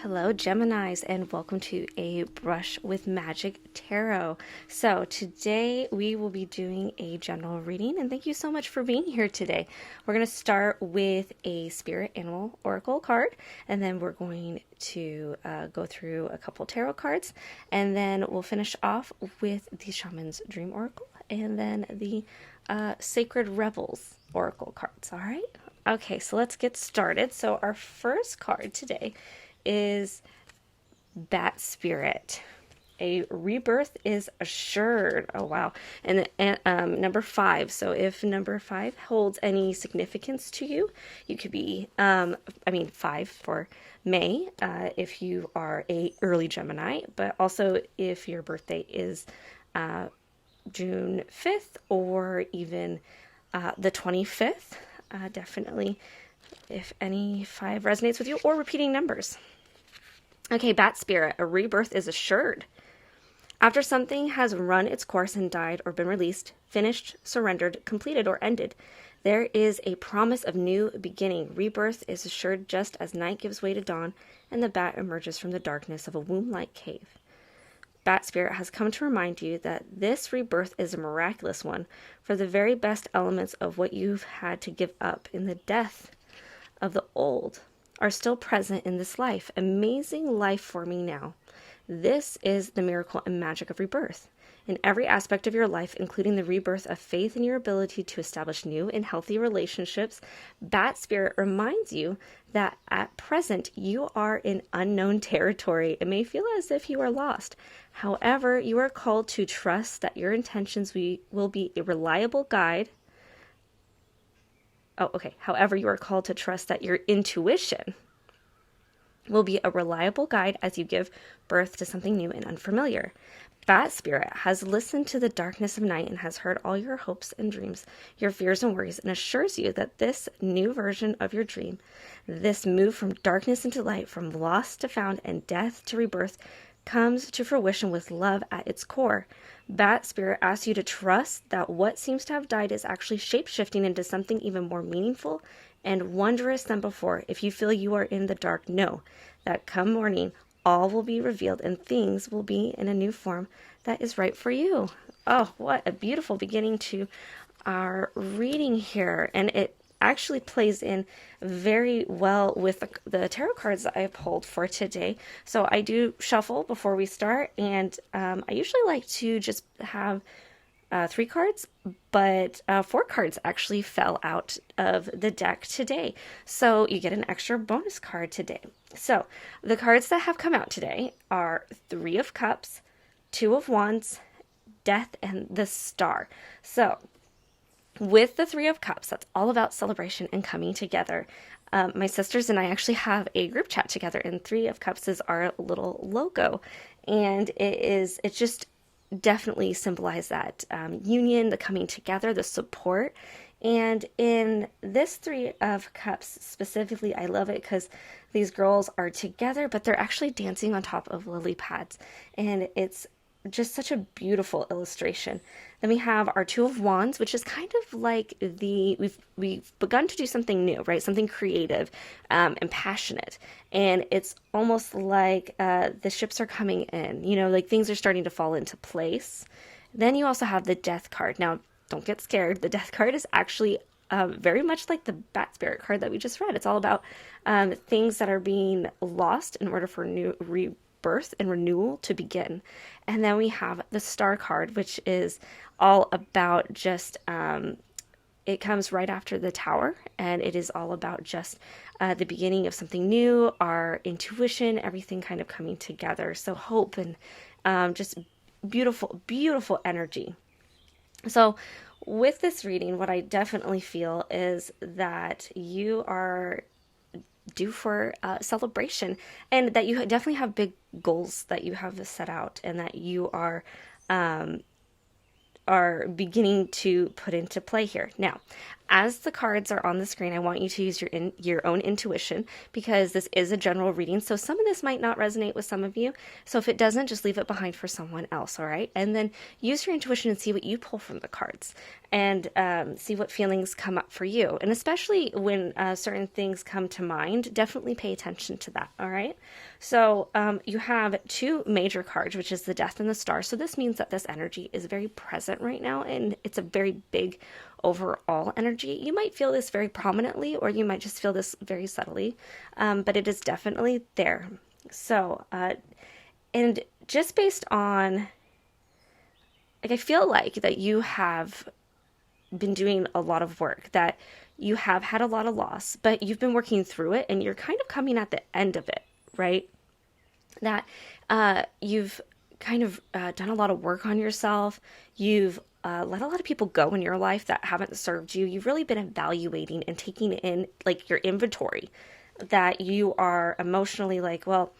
Hello, Geminis, and welcome to A Brush with Magic Tarot. So, today we will be doing a general reading, and thank you so much for being here today. We're going to start with a Spirit Animal Oracle card, and then we're going to go through a couple tarot cards, and then we'll finish off with the Shaman's Dream Oracle, and then the Sacred Rebels Oracle cards. All right? Okay, so let's get started. So, our first card today is Bat Spirit. A rebirth is assured. Oh wow. And number 5. So if number 5 holds any significance to you, you could be 5 for May if you are a early Gemini, but also if your birthday is June 5th or even the 25th, definitely if any 5 resonates with you, or repeating numbers. Okay, Bat Spirit, a rebirth is assured. After something has run its course and died or been released, finished, surrendered, completed, or ended, there is a promise of new beginning. Rebirth is assured just as night gives way to dawn and the bat emerges from the darkness of a womb-like cave. Bat Spirit has come to remind you that this rebirth is a miraculous one, for the very best elements of what you've had to give up in the death of the old are still present in this life, amazing life forming now. This is the miracle and magic of rebirth. In every aspect of your life, including the rebirth of faith in your ability to establish new and healthy relationships, Bat Spirit reminds you that at present you are in unknown territory. It may feel as if you are lost. However, you are called to trust that your intentions will be a reliable guide. However, you are called to trust that your intuition will be a reliable guide as you give birth to something new and unfamiliar. Bat Spirit has listened to the darkness of night and has heard all your hopes and dreams, your fears and worries, and assures you that this new version of your dream, this move from darkness into light, from lost to found, and death to rebirth, comes to fruition with love at its core. Bat Spirit asks you to trust that what seems to have died is actually shape-shifting into something even more meaningful and wondrous than before. If you feel you are in the dark, know that come morning, all will be revealed and things will be in a new form that is right for you. Oh, what a beautiful beginning to our reading here. And it actually plays in very well with the tarot cards that I pulled for today. So I do shuffle before we start, and I usually like to just have 3 cards, but 4 cards actually fell out of the deck today. So you get an extra bonus card today. So the cards that have come out today are 3 of Cups, 2 of Wands, Death, and the Star. So with the 3 of Cups, that's all about celebration and coming together. My sisters and I actually have a group chat together, and 3 of Cups is our little logo. And it just definitely symbolize that union, the coming together, the support. And in this 3 of Cups specifically, I love it because these girls are together, but they're actually dancing on top of lily pads. And it's just such a beautiful illustration. Then we have our 2 of Wands, which is kind of like we've begun to do something new, right? Something creative and passionate. And it's almost like the ships are coming in, like things are starting to fall into place. Then you also have the Death card. Now, don't get scared. The Death card is actually very much like the Bat Spirit card that we just read. It's all about things that are being lost in order for new rebirth and renewal to begin. And then we have the Star card, which is all about just it comes right after the Tower, and it is all about just the beginning of something new, our intuition, everything kind of coming together. So hope and just beautiful, beautiful energy. So with this reading, what I definitely feel is that you are due for celebration, and that you definitely have big goals that you have set out, and that you are beginning to put into play here. Now, as the cards are on the screen, I want you to use your own intuition, because this is a general reading. So some of this might not resonate with some of you. So if it doesn't, just leave it behind for someone else. All right. And then use your intuition and see what you pull from the cards, and see what feelings come up for you. And especially when certain things come to mind, definitely pay attention to that. All right. So you have two major cards, which is the Death and the Star. So this means that this energy is very present right now, and it's a very big overall energy. You might feel this very prominently, or you might just feel this very subtly, but it is definitely there. So, and just based on, like, I feel like that you have been doing a lot of work, that you have had a lot of loss, but you've been working through it, and you're kind of coming at the end of it, right? That you've kind of done a lot of work on yourself. You've let a lot of people go in your life that haven't served you. You've really been evaluating and taking in, like, your inventory, that you are emotionally like, well,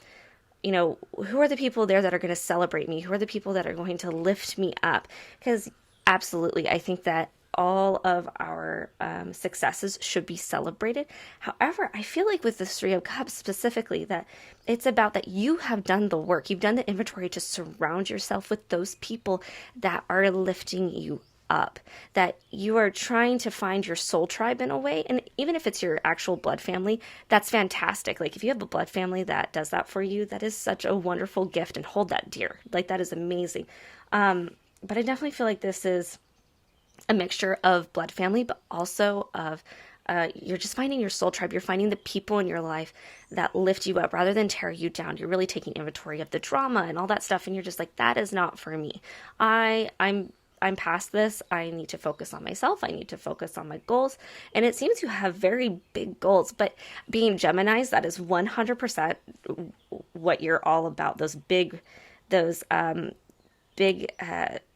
you know, who are the people there that are going to celebrate me? Who are the people that are going to lift me up? Because absolutely, I think that all of our successes should be celebrated. However, I feel like with the Three of Cups specifically, that it's about that you have done the work. You've done the inventory to surround yourself with those people that are lifting you up, that you are trying to find your soul tribe in a way. And even if it's your actual blood family, that's fantastic. Like, if you have a blood family that does that for you, that is such a wonderful gift, and hold that dear. Like, that is amazing. But I definitely feel like this is a mixture of blood family, but also of you're just finding your soul tribe. You're finding the people in your life that lift you up rather than tear you down. You're really taking inventory of the drama and all that stuff, and you're just like, that is not for me. I'm past this. I need to focus on myself. I need to focus on my goals. And it seems you have very big goals, but being Geminis, that is 100% what you're all about. Those big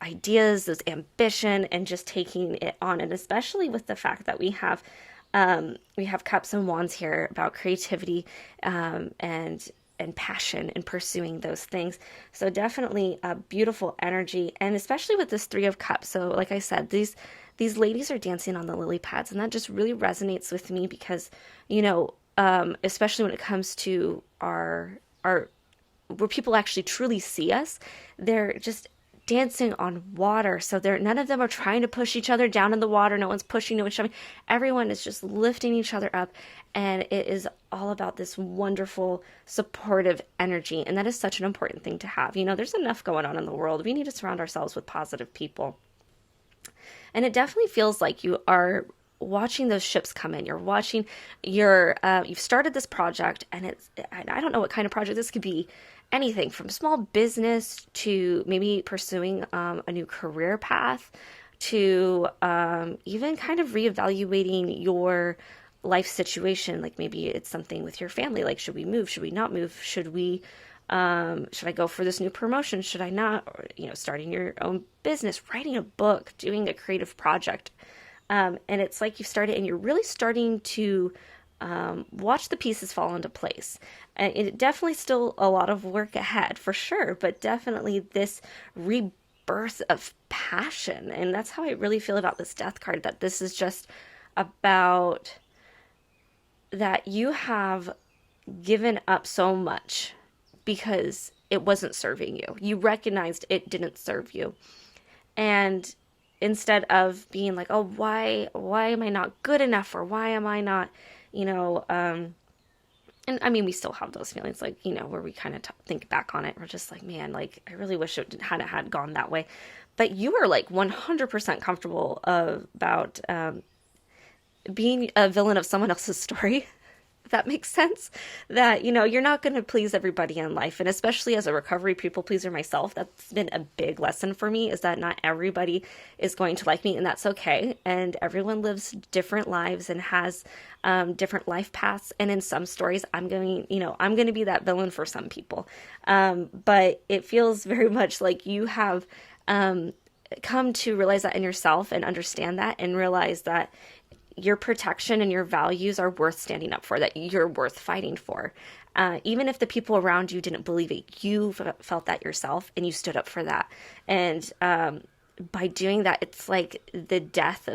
ideas, those ambition, and just taking it on. And especially with the fact that we have Cups and Wands here about creativity, and passion and pursuing those things. So definitely a beautiful energy, and especially with this Three of Cups. So like I said, these ladies are dancing on the lily pads, and that just really resonates with me, because, you know, especially when it comes to our where people actually truly see us, they're just dancing on water. So none of them are trying to push each other down in the water. No one's pushing, no one's shoving. Everyone is just lifting each other up. And it is all about this wonderful, supportive energy. And that is such an important thing to have. You know, there's enough going on in the world. We need to surround ourselves with positive people. And it definitely feels like you are watching those ships come in. You're watching you've started this project, and I don't know what kind of project this could be. Anything from small business to maybe pursuing a new career path, to even kind of reevaluating your life situation. Like, maybe it's something with your family, like, should we move? Should we not move? Should I go for this new promotion? Should I not? Or, you know, starting your own business, writing a book, doing a creative project. And it's like you've started, and you're really starting to watch the pieces fall into place. And it definitely still a lot of work ahead, for sure, but definitely this rebirth of passion. And that's how I really feel about this Death card, that this is just about that you have given up so much because it wasn't serving you. You recognized it didn't serve you. And instead of being like, oh, why am I not good enough? Or why am I not, you know, and I mean, we still have those feelings, like, you know, where we kind of think back on it. We're just like, man, like, I really wish it hadn't had gone that way. But you are like 100% comfortable about being a villain of someone else's story. If that makes sense. That, you know, you're not going to please everybody in life. And especially as a recovery people pleaser myself, that's been a big lesson for me, is that not everybody is going to like me, and that's okay. And everyone lives different lives and has different life paths. And in some stories, I'm going to be that villain for some people. But it feels very much like you have come to realize that in yourself, and understand that, and realize that your protection and your values are worth standing up for, that you're worth fighting for. Even if the people around you didn't believe it, you felt that yourself, and you stood up for that. And by doing that, it's like the death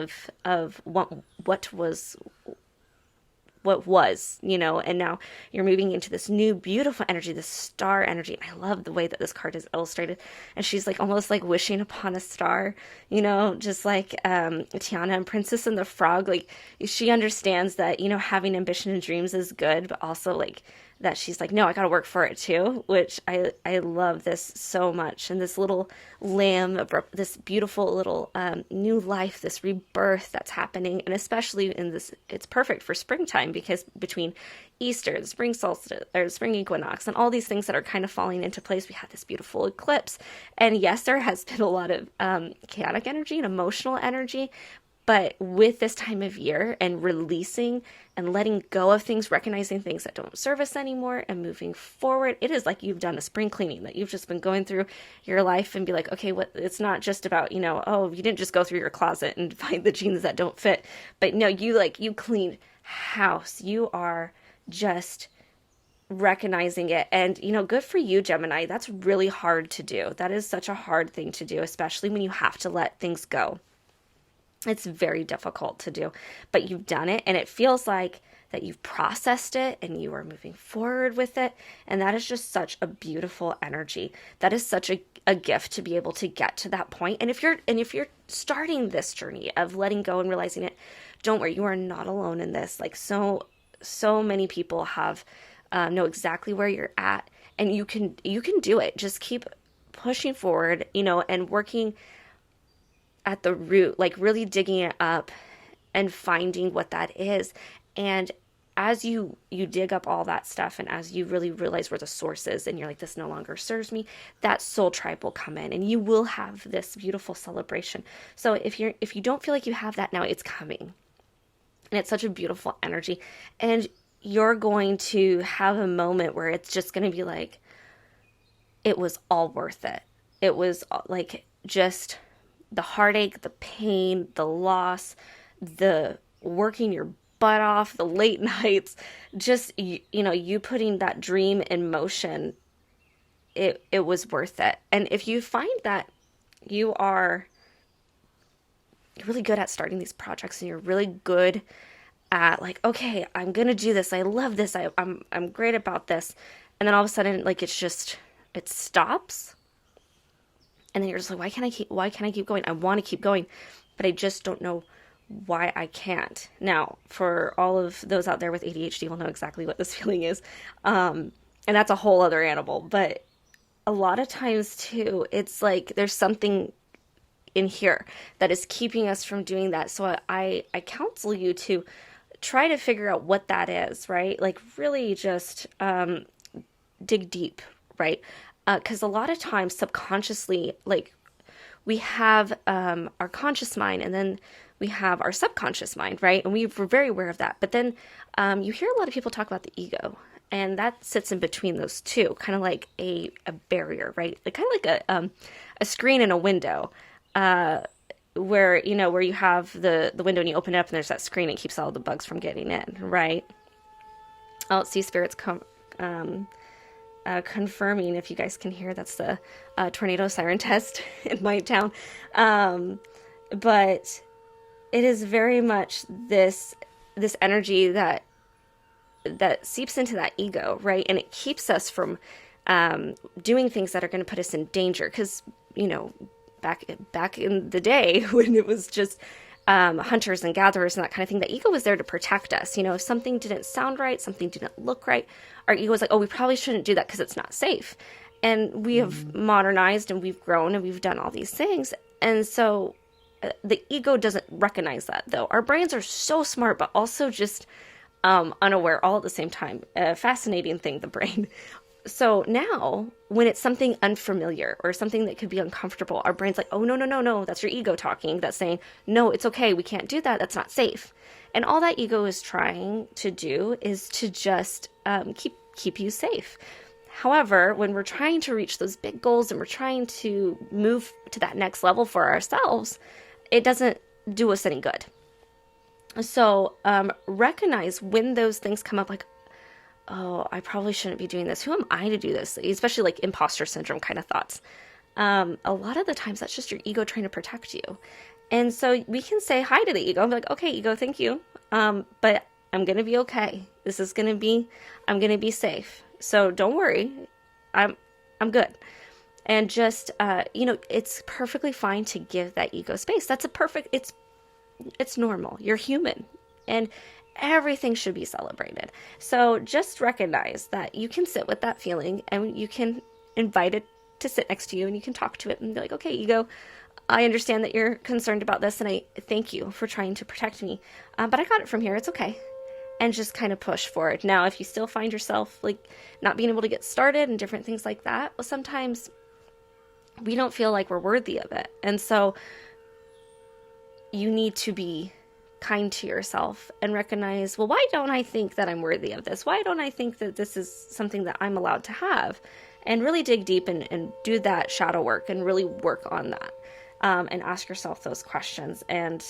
of what was, and now you're moving into this new beautiful energy, this star energy. And I love the way that this card is illustrated. And she's like almost like wishing upon a star, just like Tiana and Princess and the Frog. Like she understands that, having ambition and dreams is good, but also like that she's like, no, I got to work for it too, which I love this so much. And this little lamb, this beautiful little new life, this rebirth that's happening. And especially in this, it's perfect for springtime because between Easter, the spring solstice, or spring equinox, and all these things that are kind of falling into place, we had this beautiful eclipse. And yes, there has been a lot of chaotic energy and emotional energy, but with this time of year and releasing and letting go of things, recognizing things that don't serve us anymore and moving forward, it is like you've done a spring cleaning, that you've just been going through your life and be like, okay, it's not just about, oh, you didn't just go through your closet and find the jeans that don't fit, but no, you cleaned house. You are just recognizing it. And, good for you, Gemini. That's really hard to do. That is such a hard thing to do, especially when you have to let things go. It's very difficult to do, but you've done it and it feels like that you've processed it and you are moving forward with it. And that is just such a beautiful energy. That is such a gift to be able to get to that point. And if you're starting this journey of letting go and realizing it, don't worry, you are not alone in this. Like so many people have know exactly where you're at, and you can do it. Just keep pushing forward, and working at the root, like really digging it up and finding what that is. And as you dig up all that stuff, and as you really realize where the source is, and you're like, this no longer serves me, that soul tribe will come in and you will have this beautiful celebration. So if you don't feel like you have that now, it's coming. And it's such a beautiful energy. And you're going to have a moment where it's just going to be like, it was all worth it. It was like just the heartache, the pain, the loss, the working your butt off, the late nights, just, you putting that dream in motion, it was worth it. And if you find that you're really good at starting these projects and you're really good at like, okay, I'm going to do this. I love this. I'm great about this. And then all of a sudden, like, it stops. And then you're just like, why can't I keep going? I want to keep going, but I just don't know why I can't. Now, for all of those out there with ADHD will know exactly what this feeling is. And that's a whole other animal. But a lot of times too, it's like there's something in here that is keeping us from doing that. So I counsel you to try to figure out what that is, right? Like really just dig deep, right? Because a lot of times subconsciously, like we have our conscious mind and then we have our subconscious mind, right? And we're very aware of that. But then you hear a lot of people talk about the ego, and that sits in between those two, kind of like a barrier, right? Like kind of like a screen in a window, where you have the window and you open it up and there's that screen and keeps all the bugs from getting in, right? Oh, sea spirits confirming, if you guys can hear, that's the tornado siren test in my town. But it is very much this energy that seeps into that ego, right? And it keeps us from doing things that are going to put us in danger. Because, back in the day when it was just hunters and gatherers and that kind of thing, the ego was there to protect us. If something didn't sound right, something didn't look right, our ego was like, oh, we probably shouldn't do that because it's not safe. And we have modernized and we've grown and we've done all these things. And so the ego doesn't recognize that, though. Our brains are so smart, but also just unaware all at the same time. A fascinating thing, the brain. So now, when it's something unfamiliar or something that could be uncomfortable, our brain's like, oh, no, that's your ego talking. That's saying, no, it's okay. We can't do that. That's not safe. And all that ego is trying to do is to just keep you safe. However, when we're trying to reach those big goals and we're trying to move to that next level for ourselves, it doesn't do us any good. So recognize when those things come up, like, oh, I probably shouldn't be doing this. Who am I to do this? Especially like imposter syndrome kind of thoughts. a lot of the times that's just your ego trying to protect you. And so we can say hi to the ego and be like, okay, ego, thank you. But I'm going to be okay. I'm going to be safe. So don't worry. I'm good. And just, it's perfectly fine to give that ego space. It's normal. You're human. And everything should be celebrated. So just recognize that you can sit with that feeling and you can invite it to sit next to you and you can talk to it and be like, okay, ego, I understand that you're concerned about this and I thank you for trying to protect me. But I got it from here. It's okay. And just kind of push forward. Now, if you still find yourself like not being able to get started and different things like that, well, sometimes we don't feel like we're worthy of it. And so you need to be kind to yourself and recognize, well, why don't I think that I'm worthy of this? Why don't I think that this is something that I'm allowed to have? And really dig deep and do that shadow work and really work on that. And ask yourself those questions and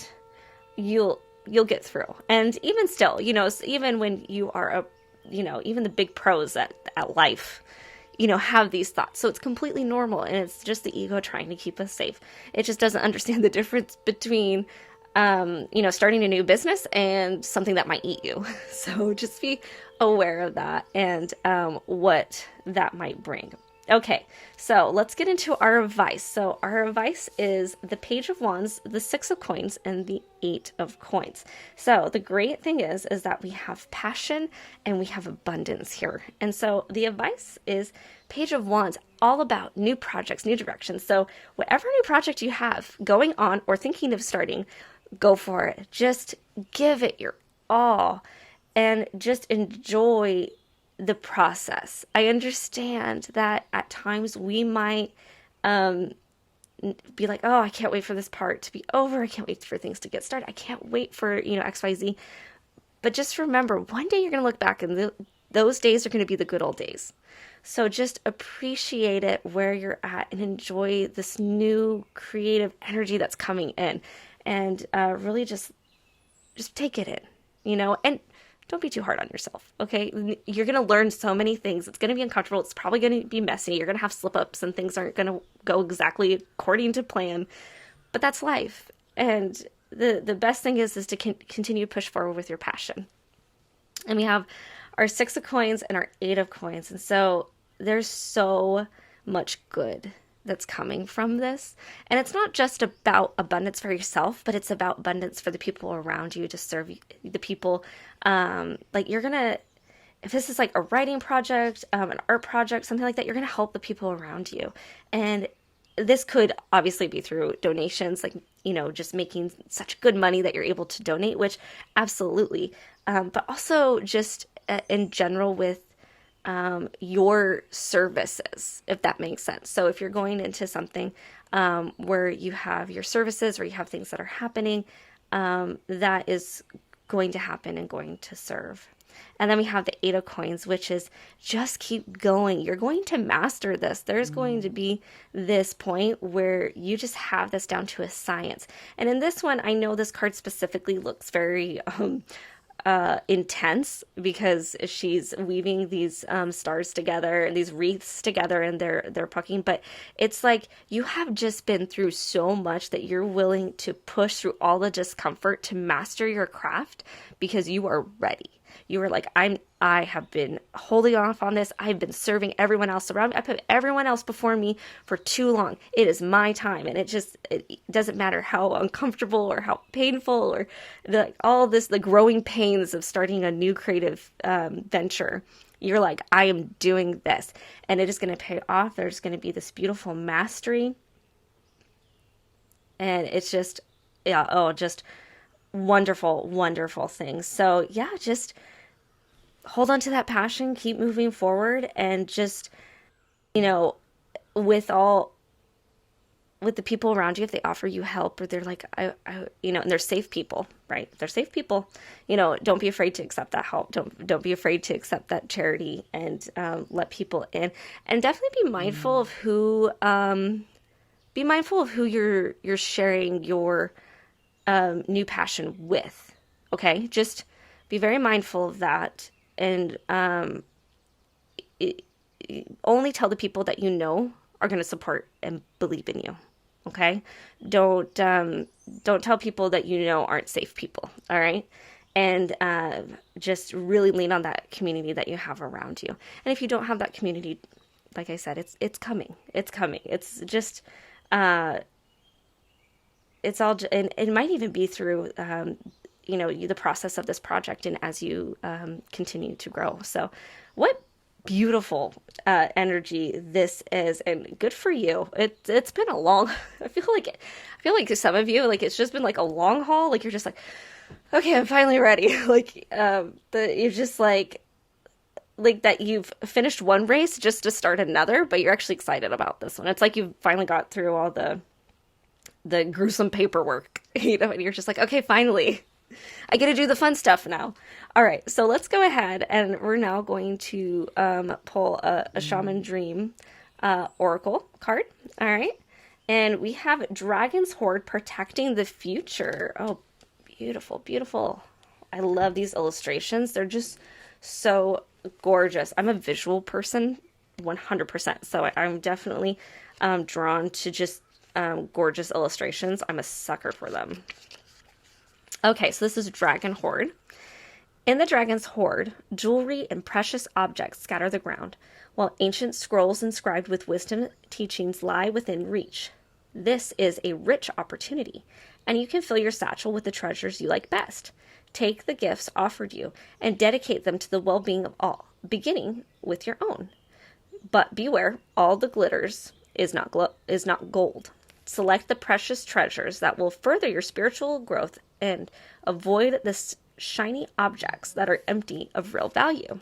you'll get through. And even still, even when you are even the big pros at life, have these thoughts. So it's completely normal and it's just the ego trying to keep us safe. It just doesn't understand the difference between, starting a new business and something that might eat you. So just be aware of that and what that might bring. Okay, so let's get into our advice. So our advice is the Page of Wands, the Six of Coins, and the Eight of Coins. So the great thing is that we have passion and we have abundance here. And so the advice is Page of Wands, all about new projects, new directions. So whatever new project you have going on or thinking of starting, go for it. Just give it your all and just enjoy the process. I understand that at times we might be like, oh, I can't wait for this part to be over. I can't wait for things to get started. I can't wait for, XYZ. But just remember, one day you're going to look back and those days are going to be the good old days. So just appreciate it where you're at and enjoy this new creative energy that's coming in and really just take it in, and don't be too hard on yourself, okay? You're going to learn so many things. It's going to be uncomfortable. It's probably going to be messy. You're going to have slip-ups and things aren't going to go exactly according to plan. But that's life. And the best thing is to continue to push forward with your passion. And we have our Six of Coins and our Eight of Coins. And so there's so much good that's coming from this. And it's not just about abundance for yourself, but it's about abundance for the people around you to serve the people. If this is like a writing project, an art project, something like that, you're going to help the people around you. And this could obviously be through donations, just making such good money that you're able to donate, which absolutely. But also just in general with your services, if that makes sense. So if you're going into something where you have your services or you have things that are happening, that is going to happen and going to serve. And then we have the Eight of Coins, which is just keep going. You're going to master this. There's going to be this point where you just have this down to a science. And in this one, I know this card specifically looks very intense because she's weaving these stars together and these wreaths together and they're pucking, but it's like you have just been through so much that you're willing to push through all the discomfort to master your craft because you are ready. You were like, I have been holding off on this. I've been serving everyone else around me. I put everyone else before me for too long. It is my time. And it doesn't matter how uncomfortable or how painful or the growing pains of starting a new creative venture. You're like, I am doing this. And it is going to pay off. There's going to be this beautiful mastery. And it's just, just wonderful, wonderful things. So yeah, just hold on to that passion, keep moving forward, and just, with the people around you, if they offer you help or they're like, and they're safe people, right? They're safe people, don't be afraid to accept that help. Don't be afraid to accept that charity and let people in, and definitely be mindful of who you're sharing your new passion with. Okay. Just be very mindful of that. And only tell the people that are going to support and believe in you. Okay? Don't tell people that you know aren't safe people. All right? And just really lean on that community that you have around you. And if you don't have that community, like I said, it's coming. It's coming. It's just it's all, and it might even be through the process of this project and as you continue to grow. So what beautiful energy this is, and good for you. It's been a long I feel like some of you, like, it's just been like a long haul. Like, you're just like, okay, I'm finally ready. Like you're just like that you've finished one race just to start another, but you're actually excited about this one. It's like you've finally got through all the gruesome paperwork, and you're just like, okay, finally, I get to do the fun stuff now. All right, so let's go ahead, and we're now going to pull a Shaman Dream Oracle card. All right, and we have Dragon's Hoard protecting the future. Oh, beautiful, beautiful. I love these illustrations. They're just so gorgeous. I'm a visual person, 100%. So I'm definitely drawn to just gorgeous illustrations. I'm a sucker for them. Okay, so this is Dragon Hoard. In the Dragon's Hoard, jewelry and precious objects scatter the ground, while ancient scrolls inscribed with wisdom teachings lie within reach. This is a rich opportunity, and you can fill your satchel with the treasures you like best. Take the gifts offered you and dedicate them to the well-being of all, beginning with your own. But beware, all the glitters is not gold. Select the precious treasures that will further your spiritual growth and avoid the shiny objects that are empty of real value.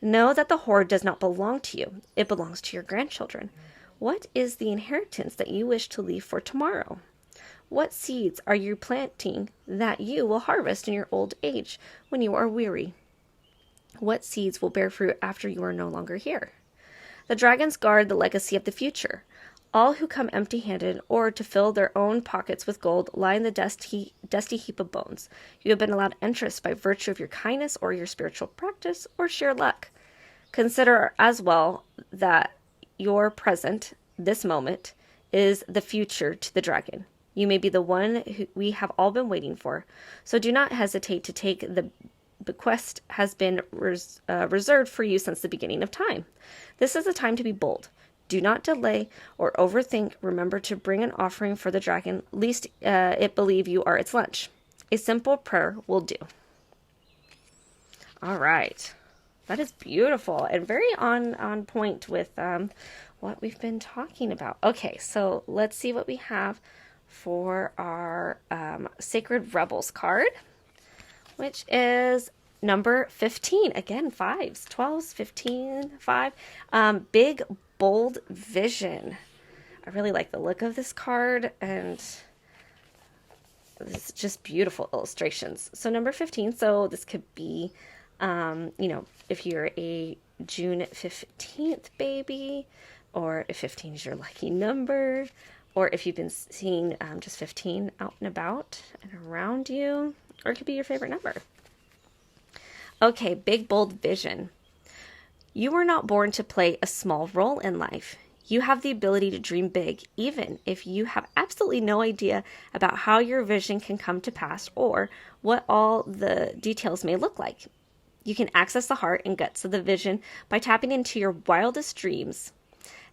Know that the hoard does not belong to you. It belongs to your grandchildren. What is the inheritance that you wish to leave for tomorrow? What seeds are you planting that you will harvest in your old age when you are weary? What seeds will bear fruit after you are no longer here? The dragons guard the legacy of the future. All who come empty-handed or to fill their own pockets with gold lie in the dusty heap of bones. You have been allowed entrance by virtue of your kindness or your spiritual practice or sheer luck. Consider as well that your present, this moment, is the future to the dragon. You may be the one who we have all been waiting for, so do not hesitate to take. The bequest has been reserved for you since the beginning of time. This is a time to be bold. Do not delay or overthink. Remember to bring an offering for the dragon, lest it believe you are its lunch. A simple prayer will do. All right. That is beautiful and very on point with what we've been talking about. Okay, so let's see what we have for our Sacred Rebels card, which is number 15. Again, 5s, 12s, 15, 5. Big, bold vision. I really like the look of this card, and it's just beautiful illustrations. So number 15, so this could be, if you're a June 15th baby, or if 15 is your lucky number, or if you've been seeing just 15 out and about and around you, or it could be your favorite number. Okay, big, bold vision. You were not born to play a small role in life. You have the ability to dream big, even if you have absolutely no idea about how your vision can come to pass or what all the details may look like. You can access the heart and guts of the vision by tapping into your wildest dreams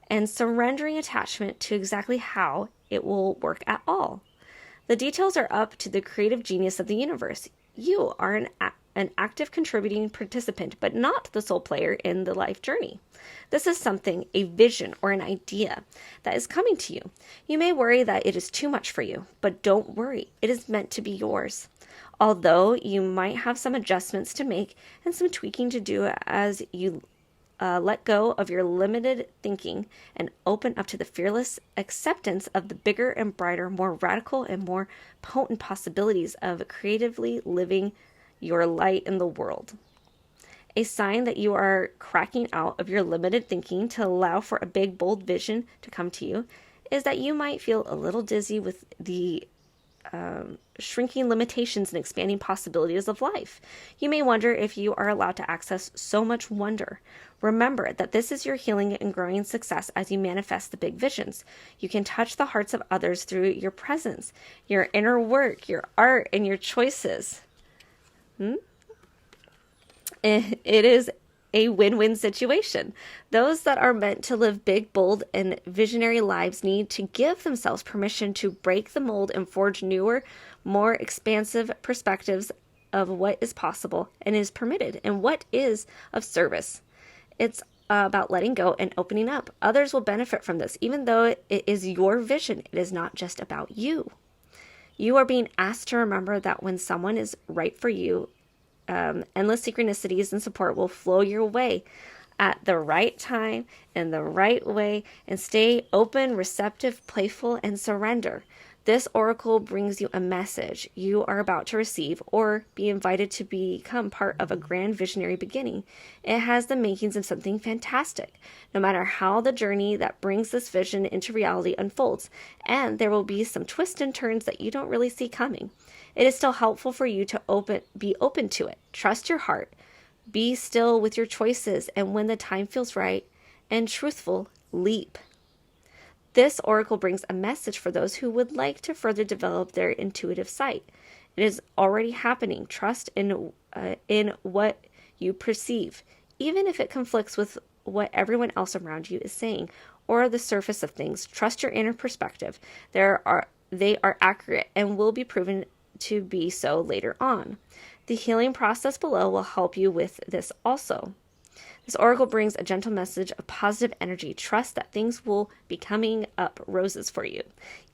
and surrendering attachment to exactly how it will work at all. The details are up to the creative genius of the universe. You are an active contributing participant, but not the sole player in the life journey. This is something, a vision or an idea that is coming to you. You may worry that it is too much for you, but don't worry. It is meant to be yours. Although you might have some adjustments to make and some tweaking to do as you let go of your limited thinking and open up to the fearless acceptance of the bigger and brighter, more radical and more potent possibilities of creatively living your light in the world. A sign that you are cracking out of your limited thinking to allow for a big, bold vision to come to you is that you might feel a little dizzy with the shrinking limitations and expanding possibilities of life. You may wonder if you are allowed to access so much wonder. Remember that this is your healing and growing success as you manifest the big visions. You can touch the hearts of others through your presence, your inner work, your art, and your choices. It is a win-win situation. Those that are meant to live big, bold, and visionary lives need to give themselves permission to break the mold and forge newer, more expansive perspectives of what is possible and is permitted and what is of service. It's about letting go and opening up. Others will benefit from this. Even though it is your vision, it is not just about you. You are being asked to remember that when someone is right for you, endless synchronicities and support will flow your way at the right time, in the right way, and stay open, receptive, playful, and surrender. This oracle brings you a message you are about to receive or be invited to become part of a grand visionary beginning. It has the makings of something fantastic, no matter how the journey that brings this vision into reality unfolds, and there will be some twists and turns that you don't really see coming. It is still helpful for you to be open to it. Trust your heart. Be still with your choices, and when the time feels right and truthful, leap. This oracle brings a message for those who would like to further develop their intuitive sight. It is already happening. Trust in what you perceive, even if it conflicts with what everyone else around you is saying or the surface of things. Trust your inner perspective. They are accurate and will be proven to be so later on. The healing process below will help you with this also. This oracle brings a gentle message of positive energy. Trust that things will be coming up roses for you.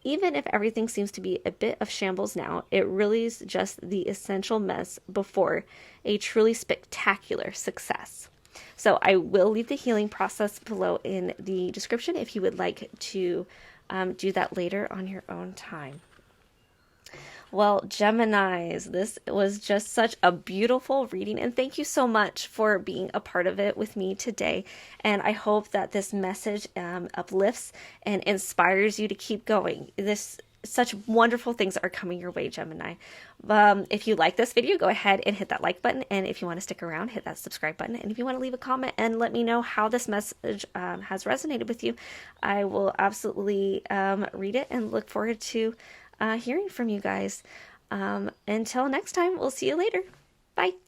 Even if everything seems to be a bit of shambles now, it really is just the essential mess before a truly spectacular success. So I will leave the healing process below in the description if you would like to do that later on your own time. Well, Geminis, this was just such a beautiful reading, and thank you so much for being a part of it with me today. And I hope that this message uplifts and inspires you to keep going. Such wonderful things are coming your way, Gemini. If you like this video, go ahead and hit that like button. And if you want to stick around, hit that subscribe button. And if you want to leave a comment and let me know how this message has resonated with you, I will absolutely read it and look forward to hearing from you guys. Until next time, we'll see you later. Bye.